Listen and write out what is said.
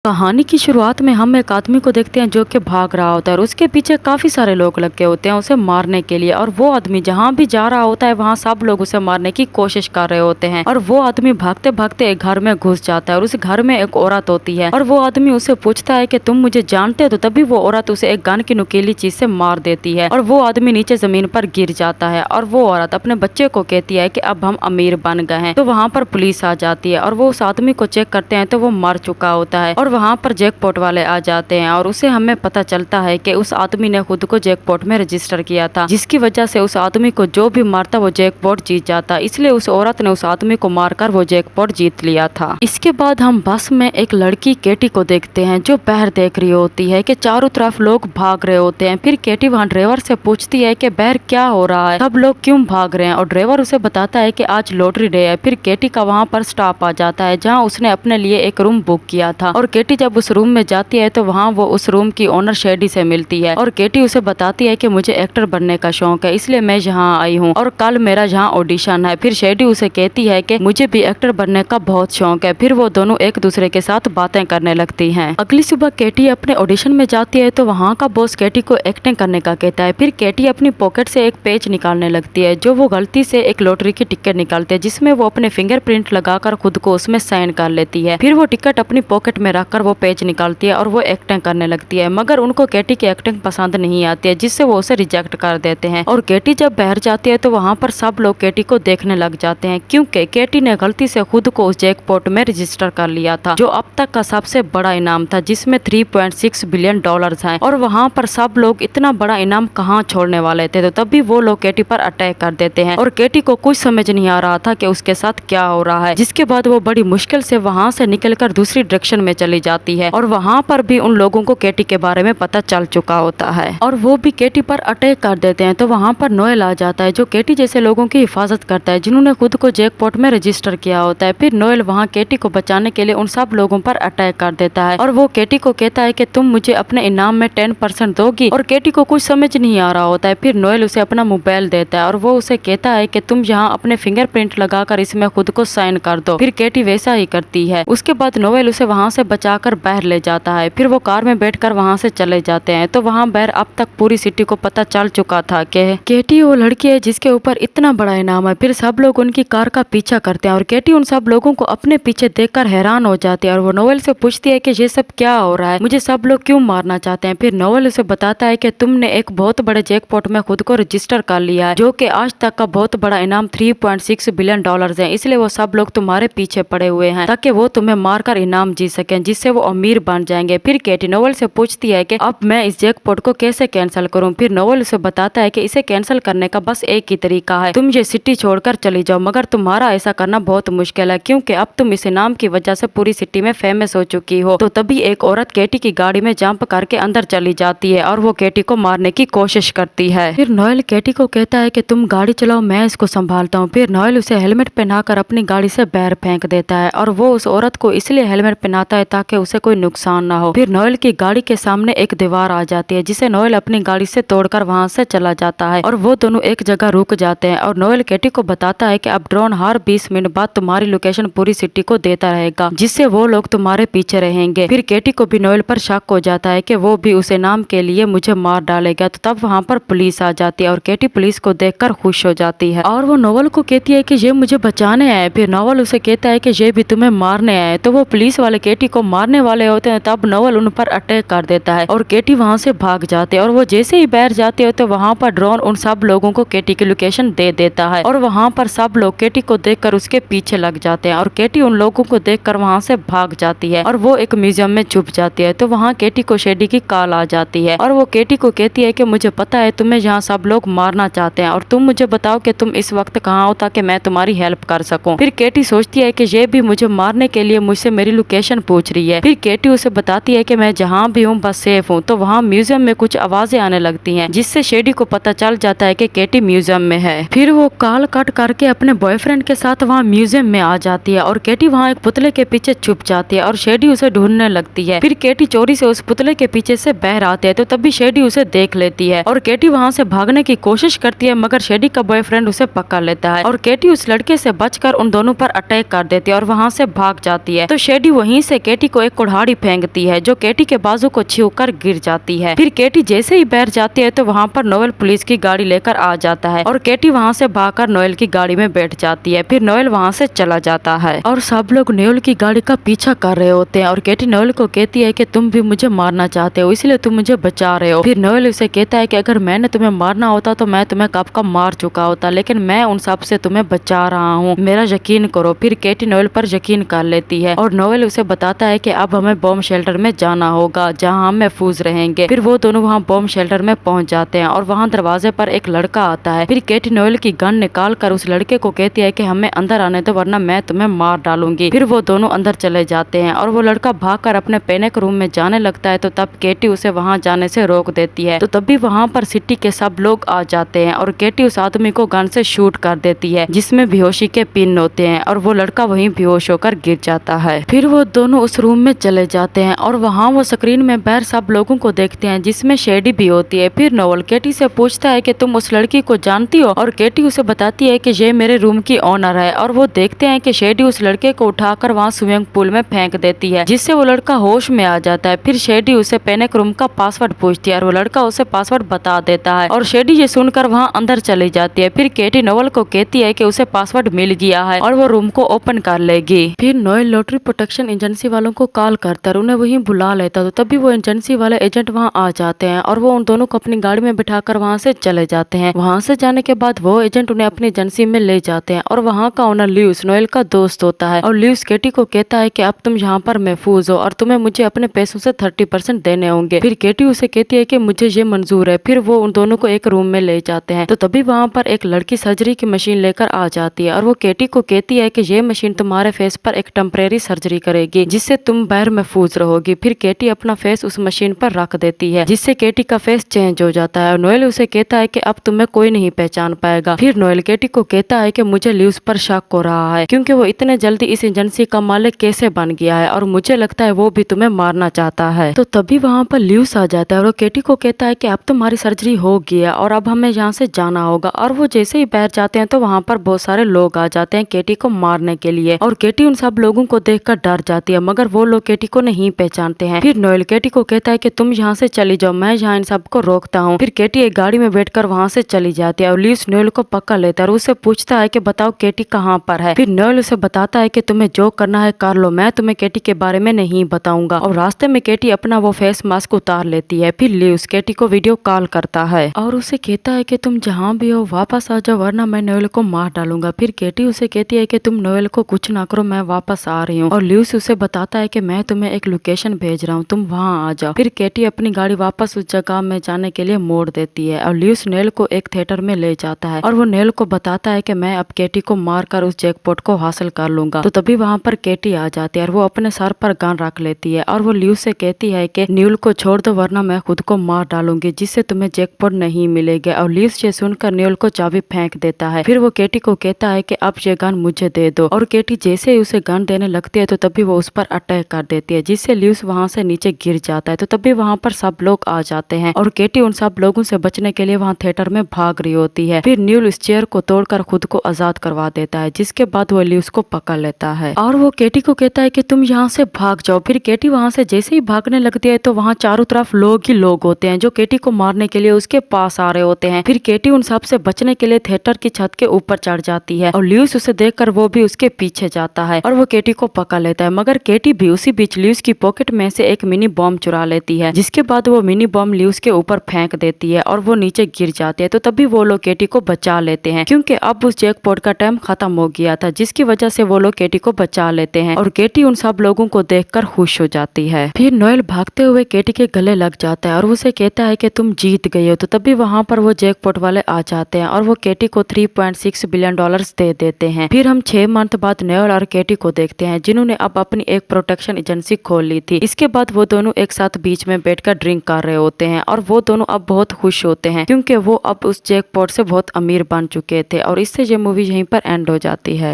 कहानी की शुरुआत में हम एक आदमी को देखते हैं जो कि भाग रहा होता है और उसके पीछे काफी सारे लोग लगे होते हैं उसे मारने के लिए। और वो आदमी जहाँ भी जा रहा होता है वहाँ सब लोग उसे मारने की कोशिश कर रहे होते हैं। और वो आदमी भागते भागते एक घर में घुस जाता है और उस घर में एक औरत होती है और वो आदमी उसे पूछता है कि तुम मुझे जानते हो, तो तभी वो औरत उसे एक गन की नुकीली चीज से मार देती है और वो आदमी नीचे जमीन पर गिर जाता है। और वो औरत अपने बच्चे को कहती है कि अब हम अमीर बन गए हैं। तो वहाँ पर पुलिस आ जाती है और वो उस आदमी को चेक करते हैं तो वो मर चुका होता है। और वहाँ पर जैकपॉट वाले आ जाते हैं और उसे हमें पता चलता है कि उस आदमी ने खुद को जैकपॉट में रजिस्टर किया था, जिसकी वजह से उस आदमी को जो भी मारता वो जैकपॉट जीत जाता। इसलिए उस औरत ने उस आदमी को मारकर वो जैकपॉट जीत लिया था। इसके बाद हम बस में एक लड़की केटी को देखते हैं जो बाहर देख रही होती है कि चारों तरफ लोग भाग रहे होते हैं। फिर केटी वहाँ ड्राइवर से पूछती है कि बाहर क्या हो रहा है, सब लोग क्यों भाग रहे हैं। और ड्राइवर उसे बताता है कि आज लॉटरी डे है। फिर केटी का वहाँ पर स्टॉप आ जाता है जहाँ उसने अपने लिए एक रूम बुक किया था। और केटी जब उस रूम में जाती है तो वहाँ वो उस रूम की ओनर शेडी से मिलती है और केटी उसे बताती है कि मुझे एक्टर बनने का शौक है, इसलिए मैं यहाँ आई हूँ और कल मेरा यहाँ ऑडिशन है। फिर शेडी उसे कहती है कि मुझे भी एक्टर बनने का बहुत शौक है। फिर वो दोनों एक दूसरे के साथ बातें करने लगती हैं। अगली सुबह केटी अपने ऑडिशन में जाती है तो वहाँ का बॉस केटी को एक्टिंग करने का कहता है। फिर केटी अपनी पॉकेट से एक पेज निकालने लगती है जो वो गलती से एक लॉटरी की टिकट निकालती है, जिसमें वो अपने फिंगरप्रिंट लगाकर खुद को उसमें साइन कर लेती है। फिर वो टिकट अपनी पॉकेट में रखकर वो पेज निकालती है और वो एक्टिंग करने लगती है, मगर उनको केटी की एक्टिंग पसंद नहीं आती है, जिससे वो उसे रिजेक्ट कर देते हैं। और केटी जब बाहर जाती है तो वहाँ पर सब लोग केटी को देखने लग जाते हैं क्योंकि केटी ने गलती से खुद को उस जैकपॉट में रजिस्टर कर लिया था जो अब तक का सबसे बड़ा इनाम था, जिसमें 3.6 बिलियन डॉलर्स हैं। और वहाँ पर सब लोग इतना बड़ा इनाम कहाँ छोड़ने वाले थे, तो तभी वो लोग केटी पर अटैक कर देते हैं और केटी को कुछ समझ नहीं आ रहा था कि उसके साथ क्या हो रहा है। जिसके बाद वो बड़ी मुश्किल से वहाँ से निकलकर दूसरी डायरेक्शन में चली जाती है और वहाँ पर भी उन लोगों को केटी के बारे में पता चल चुका होता है और वो भी केटी पर अटैक कर देते हैं। तो वहाँ पर नोएल आ जाता है जो केटी जैसे लोगों की हिफाजत करता है जिन्होंने खुद को जैकपॉट में रजिस्टर किया होता है। फिर नोएल वहाँ केटी को बचाने के लिए उन सब लोगों पर अटैक कर देता है और वो केटी को कहता है कि तुम मुझे अपने इनाम में 10% दोगी। और केटी को कुछ समझ नहीं आ रहा होता है। फिर नोएल उसे अपना मोबाइल देता है और वो उसे कहता है कि तुम यहाँ अपने फिंगरप्रिंट लगाकर इसमें खुद को साइन कर दो। फिर केटी वैसा ही करती है। उसके बाद नोएल उसे वहाँ से बचाकर बाहर ले जाता है। फिर वो कार में बैठकर वहाँ से चले जाते हैं। तो वहाँ बाहर अब तक पूरी सिटी को पता चल चुका था कि केटी वो लड़की है जिसके ऊपर इतना बड़ा इनाम है। फिर सब लोग उनकी कार का पीछा करते हैं और केटी उन सब लोगों को अपने पीछे देखकर हैरान हो जाती है और वो नोएल से पूछती है कि ये सब क्या हो रहा है, मुझे सब लोग क्यों मारना चाहते हैं। फिर नोएल उसे बताता है कि तुमने एक बहुत बड़े जैकपॉट में खुद को रजिस्टर कर लिया है जो कि आज तक का बहुत बड़ा इनाम 3.6 बिलियन डॉलर्स है, इसलिए वो सब लोग तुम्हारे पीछे पड़े हुए हैं ताकि वो तुम्हें मारकर इनाम जीत सकें, जिससे वो अमीर बन जाएंगे। फिर केटी नोएल से पूछती है कि अब मैं इस जैकपॉट को कैसे कैंसिल करूं। फिर नोएल उसे बताता है कि इसे कैंसिल करने का बस एक ही तरीका है, तुम ये सिटी छोड़कर चली जाओ, मगर तुम्हारा ऐसा करना बहुत मुश्किल है क्योंकि अब तुम इस इनाम की वजह से पूरी सिटी में फेमस हो चुकी हो। तो तभी एक औरत केटी की गाड़ी में जंप करके अंदर चली जाती है और वो केटी को मारने की कोशिश करती है। फिर नोएल केटी को कहता है कि तुम गाड़ी चलाओ, मैं इसको संभालता हूँ। फिर नोएल उसे हेलमेट पहनाकर अपनी गाड़ी से बाहर फेंक देता है और वो उस औरत को इसलिए हेलमेट पहनाता है ताकि उसे कोई नुकसान ना हो। फिर नोएल की गाड़ी के सामने एक दीवार आ जाती है जिसे नोएल अपनी गाड़ी से तोड़कर वहां से चला जाता है और वो दोनों एक जगह रुक जाते हैं और नोएल केटी को बताता है कि अब ड्रोन हर 20 मिनट बाद तुम्हारी लोकेशन पूरी सिटी को देता रहेगा, जिससे वो लोग तुम्हारे पीछे रहेंगे। फिर केटी को भी नोएल पर शक हो जाता है कि वो भी उस इनाम के लिए मुझे मार डालेगा। तो तब वहाँ पर पुलिस आ जाती है और केटी पुलिस को देखकर खुश हो जाती है और वो नोएल को कहती है कि ये मुझे बचाने आए। फिर नोएल उसे कहता है कि ये भी तुम्हें मारने आए। तो वो पुलिस वाले केटी को मारने वाले होते हैं, तब नोएल उन पर अटैक कर देता है और केटी वहाँ से भाग जाते हैं और वो जैसे ही बाहर जाते हो तो वहाँ पर ड्रोन उन सब लोगों को केटी की लोकेशन दे देता है और वहाँ पर सब लोग केटी को देखकर उसके पीछे लग जाते हैं और केटी उन लोगों को देखकर वहाँ से भाग जाती है और वो एक म्यूजियम में छुप जाती है। तो वहाँ केटी को शेडी की कॉल आ जाती है और वो केटी को कहती है कि मुझे पता है तुम्हें यहाँ सब लोग मारना चाहते हैं और तुम मुझे बताओ कि तुम इस वक्त कहाँ हो ताकि मैं तुम्हारी हेल्प कर सकूं। फिर केटी सोचती है कि ये भी मुझे मारने के लिए मुझसे मेरी लोकेशन पूछ रही है। फिर केटी उसे बताती है कि मैं जहाँ भी हूँ बस सेफ हूँ। तो वहाँ म्यूजियम में कुछ आवाजें आने लगती हैं जिससे शेडी को पता चल जाता है कि केटी म्यूजियम में है। फिर वो कॉल कट करके अपने बॉयफ्रेंड के साथ वहाँ म्यूजियम में आ जाती है और केटी वहाँ एक पुतले के पीछे छुप जाती है और शेडी उसे ढूंढने लगती है। फिर केटी चोरी से उस पुतले के पीछे से बाहर आते हैं तो तभी शेडी उसे देख लेती है और केटी वहाँ से भागने की कोशिश करती है, मगर शेडी का बॉयफ्रेंड उसे पकड़ लेता है और केटी उस लड़के से बचकर उन दोनों पर अटैक कर देती है और वहाँ से भाग जाती है। तो शेडी वहीं से केटी को एक कुल्हाड़ी फेंकती है जो केटी के बाजू को छूकर गिर जाती है। फिर केटी जैसे ही बैठ जाती है तो वहाँ पर नोएल पुलिस की गाड़ी लेकर आ जाता है और केटी वहाँ से भागकर नोएल की गाड़ी में बैठ जाती है। फिर नोएल वहाँ से चला जाता है और सब लोग नोएल की गाड़ी का पीछा कर रहे होते हैं और केटी नोएल को कहती है कि तुम भी मुझे मारना चाहते हो इसलिए तुम मुझे बचा रहे हो। फिर नोएल उसे कहता है कि अगर मैंने तुम्हें मारना होता तो मैं तुम्हें कब का मार चुका होता, लेकिन मैं उन सब से तुम्हें बचा रहा हूँ, मेरा यकीन करो। फिर केटी नोएल पर यकीन कर लेती है और नोएल उसे बताता है कि अब हमें बॉम्ब शेल्टर में जाना होगा जहाँ हम महफूज रहेंगे। फिर वो दोनों वहाँ बॉम्ब शेल्टर में पहुँच जाते हैं और वहाँ दरवाजे पर एक लड़का आता है। फिर केटी नोएल की गन निकाल कर उस लड़के को कहती है कि हमें अंदर आने दो वरना मैं तुम्हें मार डालूंगी। फिर वो दोनों अंदर चले जाते हैं और वो लड़का भागकर अपने पैनिक रूम में जाने लगता है तो तब केटी उसे वहाँ जाने से रोक देती है। तो तभी वहाँ पर सिटी के सब लोग आ जाते हैं और केटी उस आदमी को गन से शूट कर देती है जिसमें बेहोशी के पिन होते हैं और वो लड़का वहीं बेहोश होकर गिर जाता है। फिर वो दोनों उस रूम में चले जाते हैं और वहाँ वो स्क्रीन में बाहर सब लोगों को देखते हैं जिसमें शेडी भी होती है। फिर नोएल केटी से पूछता है कि तुम उस लड़की को जानती हो और केटी उसे बताती है कि ये मेरे रूम की ओनर है और वो देखते हैं कि शेडी उस लड़के को उठाकर वहाँ स्विमिंग पूल में फेंक देती है जिससे वो लड़का होश में आ जाता है। फिर शेडी उसे पैनिक रूम का पासवर्ड पूछती है और वो लड़का उसे पासवर्ड बता देता है और शेडी ये सुनकर वहाँ अंदर चली जाती है। फिर केटी नोएल को कहती है कि उसे पासवर्ड मिल गया है और वो रूम को ओपन कर लेगी। फिर नोएल लॉटरी प्रोटेक्शन एजेंसी वालों को कॉल करता है, उन्हें वहीं बुला लेता तो तभी वो एजेंसी वाले एजेंट वहाँ आ जाते हैं और वो उन दोनों को अपनी गाड़ी में बिठाकर वहाँ से चले जाते हैं। वहाँ से जाने के बाद वो एजेंट उन्हें अपनी एजेंसी में ले जाते हैं और वहाँ का ओनर ल्यूस नोएल का दोस्त होता है और ल्यूस केटी को कहता है कि अब तुम यहाँ पर महफूज हो और तुम्हें मुझे अपने पैसों से 30% देने होंगे। फिर केटी उसे कहती है कि मुझे ये मंजूर है। फिर वो उन दोनों को एक रूम में ले जाते हैं तो तभी वहाँ पर एक लड़की सर्जरी की मशीन लेकर आ जाती है और वो केटी को कहती है कि ये मशीन तुम्हारे फेस पर एक टेम्परेरी सर्जरी करेगी जिससे तुम बाहर महफूज रहोगी। फिर केटी अपना फेस उस मशीन पर रख देती है जिससे केटी का फेस चेंज हो जाता है और नोएल उसे कहता है कि अब तुम्हें कोई नहीं पहचान पाएगा। फिर नोएल केटी को कहता है कि मुझे ल्यूस पर शक हो रहा है क्योंकि वो इतने जल्दी इस एजेंसी का मालिक कैसे बन गया है और मुझे लगता है वो भी तुम्हें मारना चाहता है। तो तभी वहाँ पर ल्यूस आ जाता है और वो केटी को कहता है कि अब तुम्हारी सर्जरी हो गई है और अब हमें यहाँ से जाना होगा। और वो जैसे ही बाहर जाते हैं तो वहाँ पर बहुत सारे लोग आ जाते हैं केटी को मारने के लिए और केटी उन सब लोगों को देखकर डर जाती है मगर वो लोग केटी को नहीं पहचानते हैं। फिर नोएल केटी को कहता है कि तुम यहाँ से चली जाओ, मैं यहाँ इन सबको रोकता हूँ। फिर केटी एक गाड़ी में बैठकर वहाँ से चली जाती है और ल्यूस नोएल को पकड़ लेता है और उससे पूछता है कि बताओ केटी कहाँ पर है। फिर नोएल उसे बताता है कि तुम्हें जो करना है कर लो, मैं तुम्हें केटी के बारे में नहीं बताऊंगा। और रास्ते में केटी अपना वो फेस मास्क उतार लेती है। फिर ल्यूस केटी को वीडियो कॉल करता है और उसे कहता है कि तुम जहाँ भी हो वापस आ जाओ वरना मैं नोएल को मार डालूंगा। फिर केटी उसे कहती है कि तुम नोएल को कुछ ना करो, मैं वापस आ रही हूँ। और ल्यूस उसे बताता है कि मैं तुम्हें एक लोकेशन भेज रहा हूँ, तुम वहाँ आ जाओ। फिर केटी अपनी गाड़ी वापस उस जगह में जाने के लिए मोड़ देती है और ल्यूस नोएल को एक थिएटर में ले जाता है और वो नोएल को बताता है कि मैं अब केटी को मारकर उस जैकपॉट को हासिल कर लूंगा। तो तभी वहाँ पर केटी आ जाती है और वो अपने सर पर गन रख लेती है और वो ल्यूस से कहती है कि न्यूल को छोड़ दो वरना मैं खुद को मार डालूंगी जिससे तुम्हें जैकपॉट नहीं मिलेगा। और ल्यूस ये सुनकर न्यूल को चाबी फेंक देता है। फिर वो केटी को कहता है कि अब ये गन मुझे दे दो और केटी जैसे ही उसे गन देने लगती है तो तभी वो उस पर अटैक कर देती है जिससे ल्यूस वहाँ से नीचे गिर जाता है। तो तभी वहाँ पर सब लोग आ जाते हैं और केटी उन सब लोगों से बचने के लिए वहाँ थिएटर में भाग रही होती है। फिर न्यूल इस चेयर को तोड़कर खुद को आजाद करवा देता है जिसके बाद वो ल्यूस को पकड़ लेता है और वो केटी को कहता है कि तुम यहाँ से भाग जाओ। फिर केटी वहाँ से जैसे ही भागने लगती है तो वहाँ चारों तरफ लोग ही लोग होते हैं जो केटी को मारने के लिए उसके पास आ रहे होते हैं। फिर केटी उन सब से बचने के लिए थिएटर की छत के ऊपर चढ़ जाती है और ल्यूस उसे देखकर वो भी उसके पीछे जाता है और वो केटी को पकड़ लेता है मगर केटी भी उसी बीच ल्यूस की पॉकेट में से एक मिनी बॉम्ब चुरा लेती है जिसके बाद वो मिनी बॉम्ब ल्यूस के ऊपर फेंक देती है और वो नीचे गिर जाती है। तो तभी वो लोग केटी को बचा लेते हैं क्योंकि अब उस जैकपॉट का टाइम खत्म हो गया था जिसकी वजह से वो लोग केटी को बचा लेते हैं और केटी उन सब लोगों को देखकर खुश हो जाती है। फिर नोएल भागते हुए केटी के गले लग जाता है और उसे कहता है कि तुम जीत गई हो। तो तभी वहाँ पर वो जैकपॉट वाले आ जाते हैं और वो केटी को $3.6 बिलियन दे देते हैं। फिर हम 6 मंथ बाद नोएल और केटी को देखते हैं जिन्होंने अब अपनी एक प्रोटेक्शन एजेंसी खोल ली थी। इसके बाद वो दोनों एक साथ बीच में बैठकर ड्रिंक कर रहे होते हैं और वो दोनों अब बहुत खुश होते हैं क्योंकि वो अब उस जैकपॉट से बहुत अमीर बन चुके थे। और इससे ये मूवी यहीं पर एंड हो जाती है।